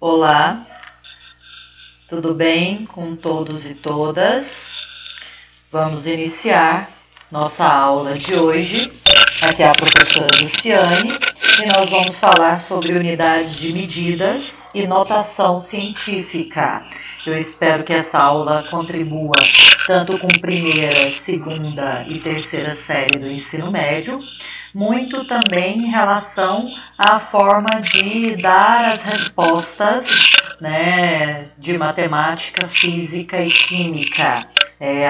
Olá, tudo bem com todos e todas? Vamos iniciar nossa aula de hoje. Aqui é a professora Luciane e nós vamos falar sobre unidades de medidas e notação científica. Eu espero que essa aula contribua tanto com primeira, segunda e terceira série do ensino médio, muito também em relação à forma de dar as respostas, né, de matemática, física e química,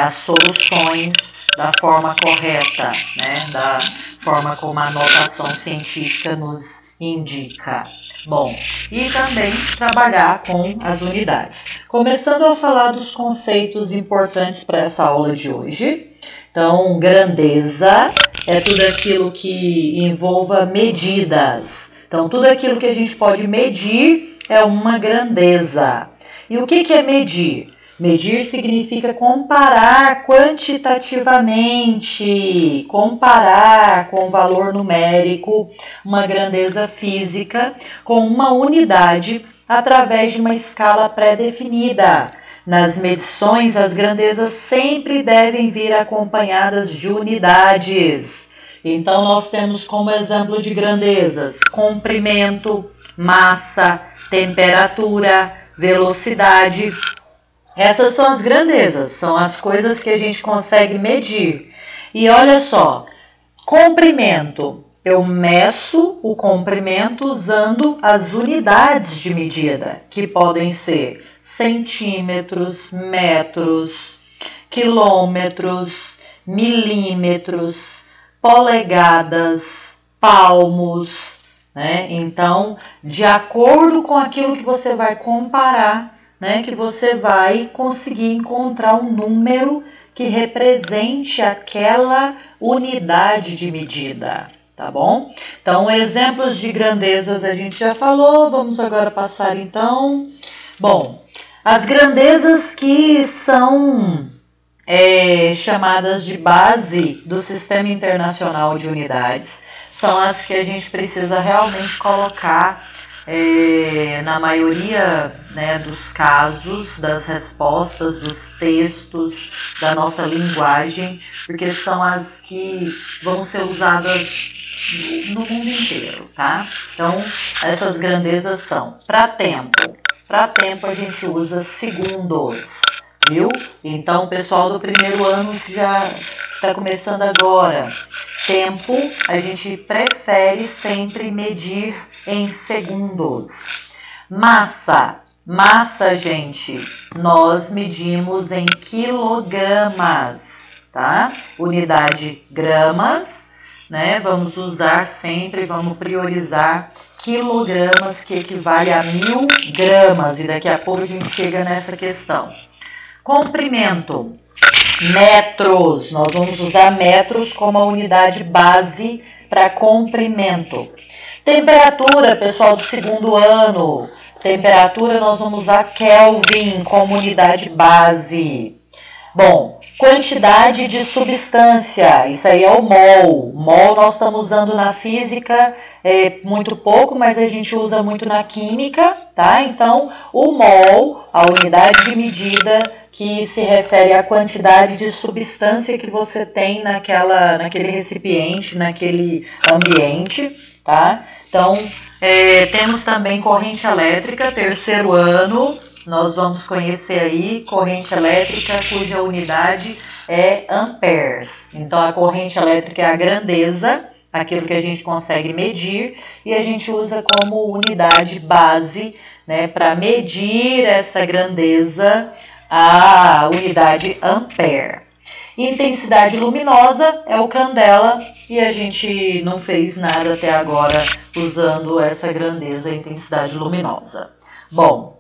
as soluções da forma correta, né, da forma como a notação científica nos indica. Bom, e também trabalhar com as unidades. Começando a falar dos conceitos importantes para essa aula de hoje. Então, grandeza é tudo aquilo que envolva medidas. Então, tudo aquilo que a gente pode medir é uma grandeza. E o que é medir? Medir significa comparar quantitativamente, comparar com valor numérico uma grandeza física com uma unidade através de uma escala pré-definida. Nas medições, as grandezas sempre devem vir acompanhadas de unidades. Então, nós temos como exemplo de grandezas comprimento, massa, temperatura, velocidade. Essas são as grandezas, são as coisas que a gente consegue medir. E olha só, comprimento. Eu meço o comprimento usando as unidades de medida, que podem ser centímetros, metros, quilômetros, milímetros, polegadas, palmos, né? Então, de acordo com aquilo que você vai comparar, né, que você vai conseguir encontrar um número que represente aquela unidade de medida, tá bom? Então, exemplos de grandezas a gente já falou, vamos agora passar então. Bom, as grandezas que são chamadas de base do Sistema Internacional de Unidades são as que a gente precisa realmente colocar na maioria, né, dos casos, das respostas, dos textos, da nossa linguagem, porque são as que vão ser usadas no mundo inteiro, tá? Então, essas grandezas são para tempo. Para tempo a gente usa segundos, viu? Então, o pessoal do primeiro ano que já está começando agora, tempo a gente prefere sempre medir em segundos. Massa, gente, nós medimos em quilogramas, tá? Unidade gramas, né? Vamos usar sempre, vamos priorizar quilogramas, que equivale a 1000 gramas, e daqui a pouco a gente chega nessa questão. Comprimento, metros, nós vamos usar metros como a unidade base para comprimento. Temperatura, pessoal do segundo ano, temperatura nós vamos usar Kelvin como unidade base. Bom, quantidade de substância, isso aí é o mol. Mol nós estamos usando na física muito pouco, mas a gente usa muito na química, tá? Então, o mol, a unidade de medida que se refere à quantidade de substância que você tem naquele recipiente, naquele ambiente, tá? Então, temos também corrente elétrica, terceiro ano, nós vamos conhecer aí corrente elétrica cuja unidade é amperes. Então, a corrente elétrica é a grandeza, aquilo que a gente consegue medir, e a gente usa como unidade base, né, para medir essa grandeza, a unidade ampere. Intensidade luminosa é o candela, e a gente não fez nada até agora usando essa grandeza, a intensidade luminosa. Bom,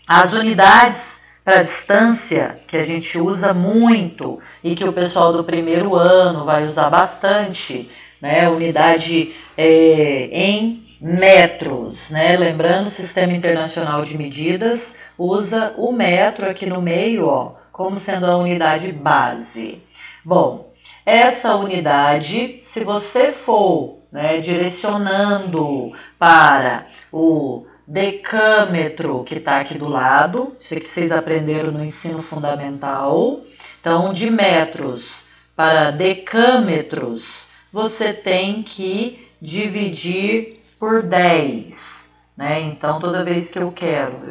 as unidades para distância, que a gente usa muito e que o pessoal do primeiro ano vai usar bastante, né? Unidade em metros, né? Lembrando, o Sistema Internacional de Medidas usa o metro aqui no meio, ó, como sendo a unidade base. Bom, essa unidade, se você for, né, direcionando para o decâmetro, que está aqui do lado, isso aqui vocês aprenderam no ensino fundamental. Então, de metros para decâmetros, você tem que dividir por 10, né? Então, toda vez que eu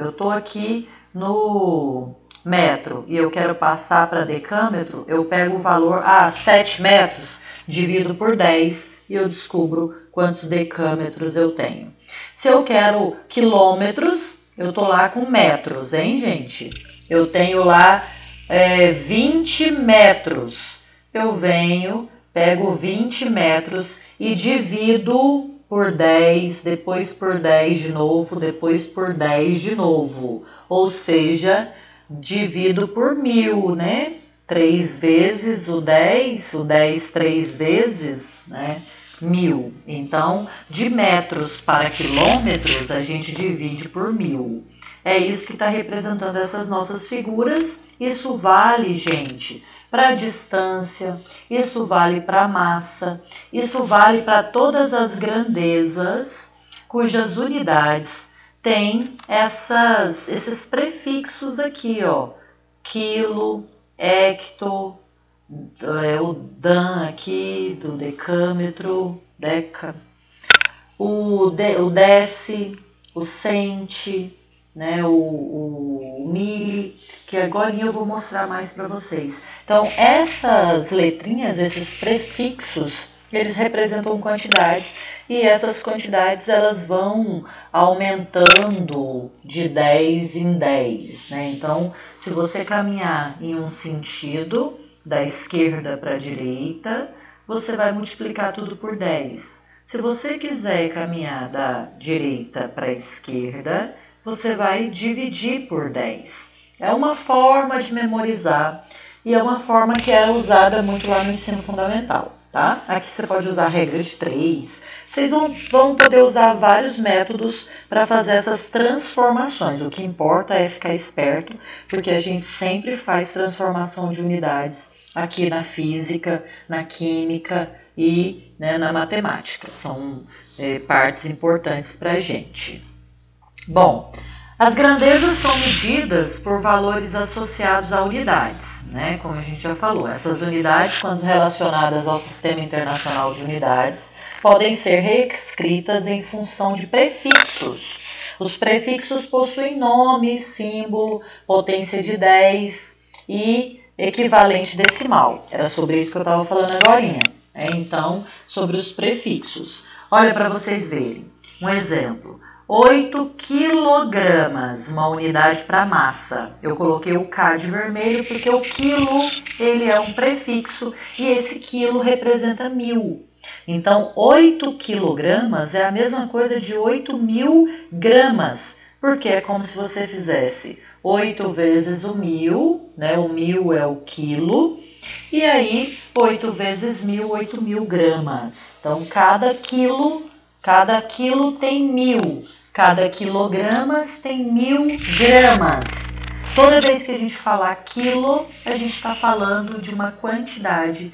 estou aqui no metro e eu quero passar para decâmetro, eu pego o valor, 7 metros, divido por 10 e eu descubro quantos decâmetros eu tenho. Se eu quero quilômetros, eu tô lá com metros, hein, gente? Eu tenho lá 20 metros. Eu venho, pego 20 metros e divido por 10, depois por 10 de novo, depois por 10 de novo. Ou seja, divido por 1000, né? 3 vezes o 10 3 vezes, né? 1000. Então, de metros para quilômetros, a gente divide por 1000. É isso que está representando essas nossas figuras. Isso vale, gente, para a distância, isso vale para a massa, isso vale para todas as grandezas cujas unidades têm esses prefixos aqui, ó. Quilo, hecto, o dan aqui do decâmetro, deca, o deci, o centi, né, o mili, que agora eu vou mostrar mais para vocês. Então, essas letrinhas, esses prefixos, eles representam quantidades e essas quantidades elas vão aumentando de 10 em 10, né? Então, se você caminhar em um sentido, da esquerda para a direita, você vai multiplicar tudo por 10. Se você quiser caminhar da direita para a esquerda, você vai dividir por 10. É uma forma de memorizar e é uma forma que é usada muito lá no ensino fundamental, tá? Aqui você pode usar a regra de 3. Vocês vão poder usar vários métodos para fazer essas transformações. O que importa é ficar esperto, porque a gente sempre faz transformação de unidades aqui na física, na química e, né, na matemática. São partes importantes para a gente. Bom, as grandezas são medidas por valores associados a unidades, né? Como a gente já falou. Essas unidades, quando relacionadas ao Sistema Internacional de Unidades, podem ser reescritas em função de prefixos. Os prefixos possuem nome, símbolo, potência de 10 e equivalente decimal. Era sobre isso que eu estava falando agora. Então, sobre os prefixos. Olha para vocês verem. Um exemplo. 8 quilogramas, uma unidade para massa. Eu coloquei o K de vermelho porque o quilo ele é um prefixo e esse quilo representa 1000. Então, 8 quilogramas é a mesma coisa de 8.000 gramas, porque é como se você fizesse 8 vezes o 1000, né? O 1000 é o quilo, e aí 8 vezes 1000, 8.000 gramas. Então, cada quilo tem 1000, cada quilogramas tem 1000 gramas. Toda vez que a gente falar quilo, a gente está falando de uma quantidade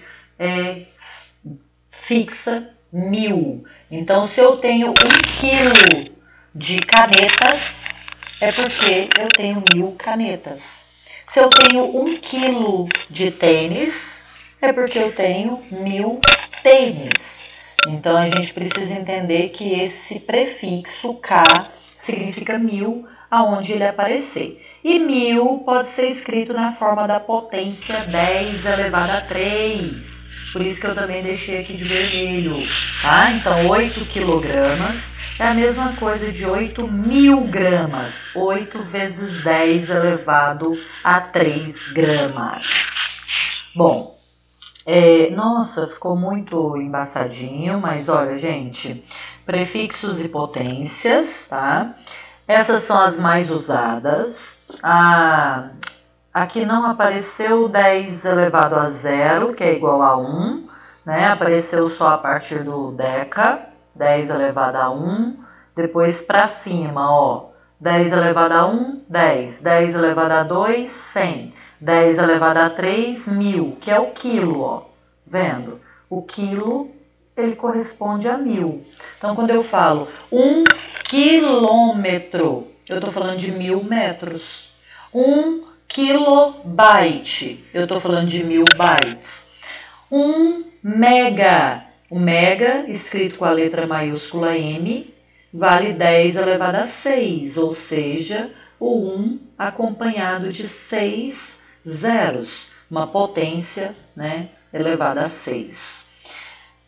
fixa, 1000. Então, se eu tenho 1 quilo de canetas, é porque eu tenho 1000 canetas. Se eu tenho 1 quilo de tênis, é porque eu tenho 1000 tênis. Então, a gente precisa entender que esse prefixo K significa 1000, aonde ele aparecer. E 1000 pode ser escrito na forma da potência 10 elevado a 3. Por isso que eu também deixei aqui de vermelho, tá? Então, 8 quilogramas é a mesma coisa de 8.000 gramas. 8 vezes 10 elevado a 3 gramas. Bom, nossa, ficou muito embaçadinho, mas olha, gente, prefixos e potências, tá? Essas são as mais usadas. Aqui não apareceu 10 elevado a 0, que é igual a 1, né? Apareceu só a partir do deca, 10 elevado a 1. Depois para cima, ó, 10 elevado a 1, 10. 10 elevado a 2, 100. 10 elevado a 3, 1000, que é o quilo, ó. Vendo? O quilo ele corresponde a 1000. Então, quando eu falo 1 quilômetro, eu estou falando de 1000 metros. 1 kilobyte, eu estou falando de 1000 bytes. 1 mega, o mega, escrito com a letra maiúscula M, vale 10 elevado a 6, ou seja, o 1 acompanhado de 6 zeros, uma potência, né, elevada a 6.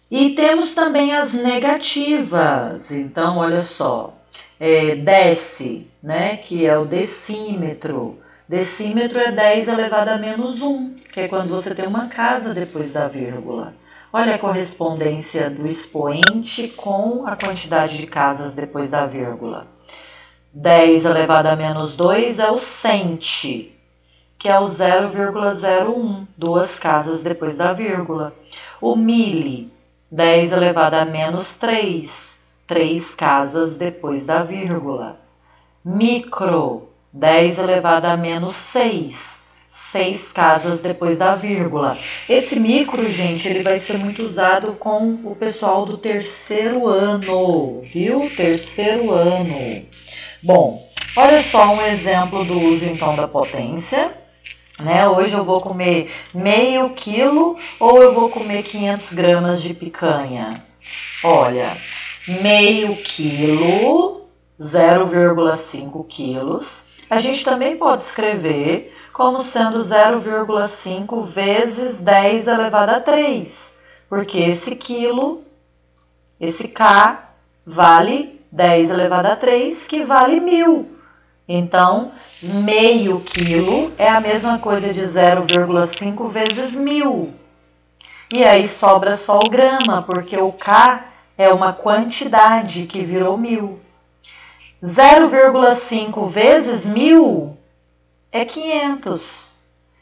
E temos também as negativas. Então, olha só, deci, né, que é o decímetro. Decímetro é 10 elevado a menos 1, que é quando você tem uma casa depois da vírgula. Olha a correspondência do expoente com a quantidade de casas depois da vírgula. 10 elevado a menos 2 é o cente, que é o 0,01, duas casas depois da vírgula. O mili, 10 elevado a menos 3, três casas depois da vírgula. Micro, 10 elevado a menos 6, 6 casas depois da vírgula. Esse micro, gente, ele vai ser muito usado com o pessoal do terceiro ano, viu? Terceiro ano. Bom, olha só um exemplo do uso, então, da potência. Né? Hoje eu vou comer meio quilo ou eu vou comer 500 gramas de picanha? Olha, meio quilo, 0,5 quilos. A gente também pode escrever como sendo 0,5 vezes 10 elevado a 3, porque esse quilo, esse K, vale 10 elevado a 3, que vale 1000. Então, meio quilo é a mesma coisa de 0,5 vezes 1000. E aí sobra só o grama, porque o K é uma quantidade que virou 1000. 0,5 vezes 1000 é 500.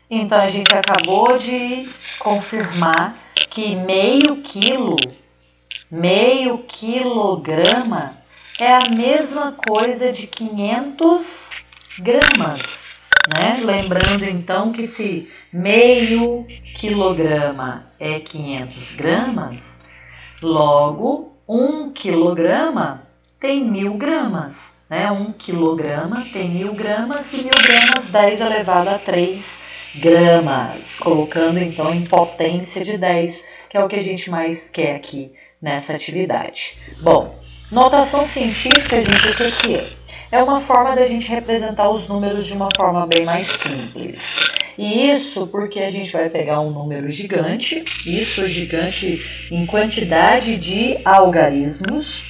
Então, a gente acabou de confirmar que meio quilograma é a mesma coisa de 500 gramas. Né? Lembrando, então, que se meio quilograma é 500 gramas, logo 1 quilograma tem 1000 gramas. Né? 1 quilograma tem 1000 gramas e 1000 gramas 10 elevado a 3 gramas. Colocando, então, em potência de 10, que é o que a gente mais quer aqui nessa atividade. Bom, notação científica, gente, o que é? É uma forma da gente representar os números de uma forma bem mais simples. E isso porque a gente vai pegar um número gigante, isso gigante em quantidade de algarismos,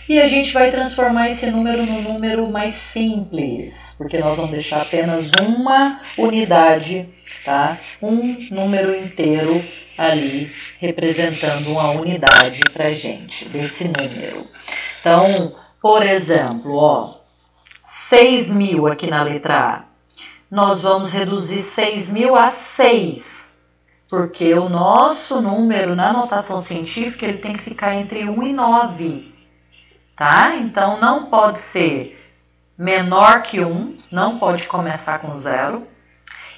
e a gente vai transformar esse número num número mais simples, porque nós vamos deixar apenas uma unidade, tá? Um número inteiro ali representando uma unidade pra gente desse número. Então, por exemplo, ó, 6.000 aqui na letra A. Nós vamos reduzir 6.000 a 6, porque o nosso número na notação científica ele tem que ficar entre 1 e 9, tá? Então, não pode ser menor que 1, não pode começar com 0,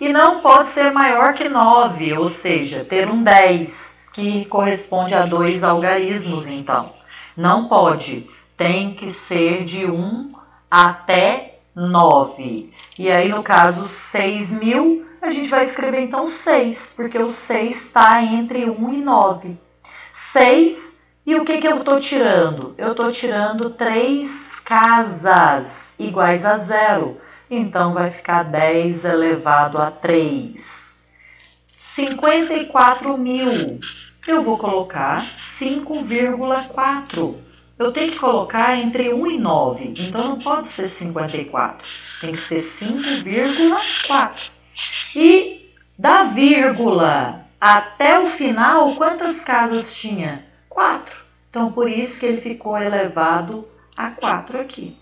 e não pode ser maior que 9, ou seja, ter um 10, que corresponde a 2 algarismos, então. Não pode, tem que ser de 1 até 9. E aí, no caso, 6.000, a gente vai escrever então 6, porque o 6 está entre 1 e 9. 6, e o que eu estou tirando? Eu estou tirando 3 casas iguais a 0. Então, vai ficar 10 elevado a 3. 54.000. Eu vou colocar 5,4. Eu tenho que colocar entre 1 e 9. Então, não pode ser 54. Tem que ser 5,4. E da vírgula até o final, quantas casas tinha? 4. Então, por isso que ele ficou elevado a 4 aqui.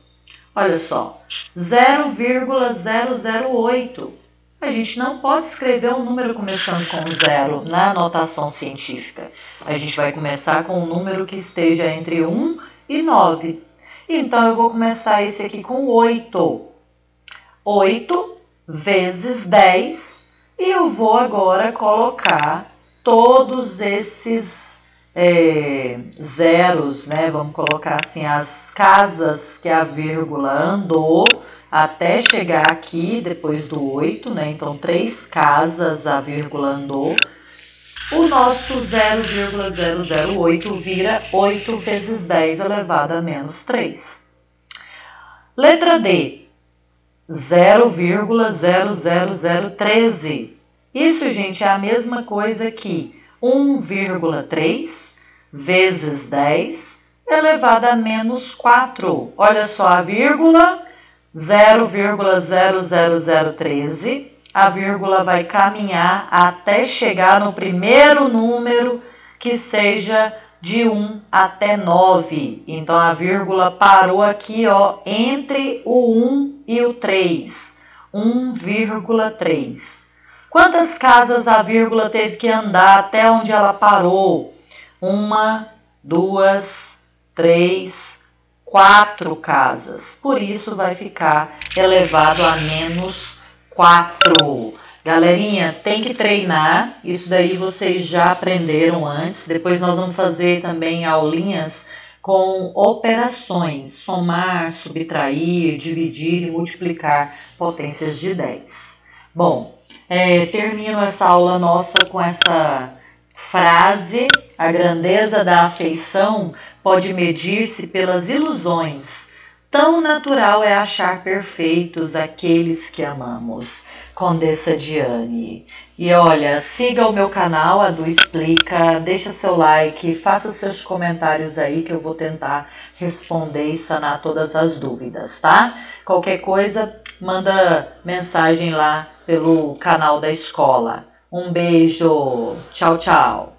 Olha só, 0,008. A gente não pode escrever um número começando com 0 na notação científica. A gente vai começar com um número que esteja entre 1 e 9. Então, eu vou começar esse aqui com 8. 8 vezes 10. E eu vou agora colocar todos esses zeros, né? Vamos colocar assim, as casas que a vírgula andou até chegar aqui, depois do 8, né? Então, 3 casas a vírgula andou. O nosso 0,008 vira 8 vezes 10 elevado a menos 3. Letra D, 0,00013. Isso, gente, é a mesma coisa que 1,3 vezes 10 elevado a menos 4. Olha só, a vírgula 0,00013. A vírgula vai caminhar até chegar no primeiro número que seja de 1 até 9. Então, a vírgula parou aqui, ó, entre o 1 e o 3. 1,3. Quantas casas a vírgula teve que andar até onde ela parou? 1, 2, 3, 4 casas. Por isso, vai ficar elevado a menos 4. Galerinha, tem que treinar. Isso daí vocês já aprenderam antes. Depois nós vamos fazer também aulinhas com operações. Somar, subtrair, dividir e multiplicar potências de 10. Bom, termino essa aula nossa com essa frase: a grandeza da afeição pode medir-se pelas ilusões. Tão natural é achar perfeitos aqueles que amamos. Condessa Diane. E olha, siga o meu canal, a Du Explica, deixa seu like, faça seus comentários aí que eu vou tentar responder e sanar todas as dúvidas, tá? Qualquer coisa, manda mensagem lá pelo canal da escola. Um beijo, tchau, tchau.